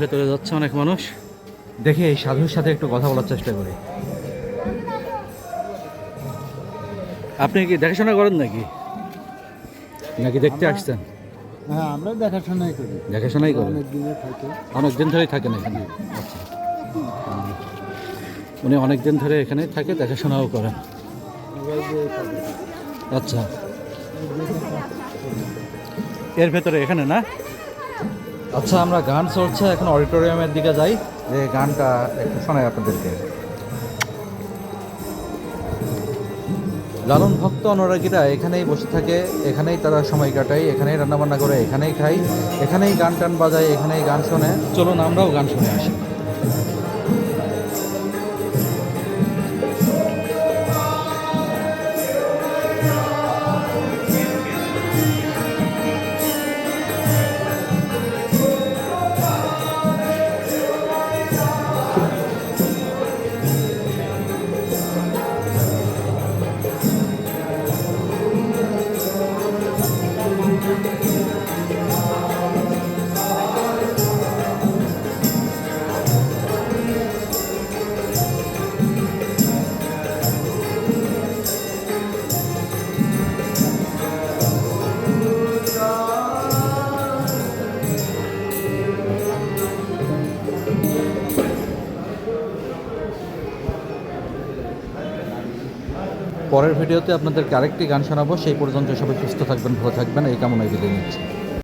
ভেতরে যাচ্ছে অনেক মানুষ। দেখি এই সাধুর সাথে একটু কথা বলার চেষ্টা করি। আপনি কি দেখাশোনা করেন নাকি নাকি দেখতে আসছেন? হ্যাঁ, আমরা দেখাশোনাই করি। দেখাশোনাই করেন? অনেক দিনে থাকে। অনেক দিন ধরেই থাকেন এখানে? আচ্ছা, উনি অনেক দিন ধরে এখানে থাকে, দেখাশোনাও করেন। আচ্ছা, এর ভেতরে এখানে না? আচ্ছা, আমরা গান চলছে এখন, অডিটোরিয়ামের দিকে যাই, যে গানটা একটু শোনাই আপনাদেরকে। লালন ভক্ত অনুরাগীরা এখানেই বসে থাকে, এখানেই তারা সময় কাটায়, এখানেই রান্নাবান্না করে, এখানেই খাই, এখানেই গান টান বাজায়, এখানেই গান শোনে। চলুন আমরাও গান শুনে আসি। পরের ভিডিওতে আপনাদেরকে আরেকটি গান শোনাবো। সেই পর্যন্ত সবাই সুস্থ থাকবেন, ভালো থাকবেন, এই কামনায় বিদায় নিচ্ছি।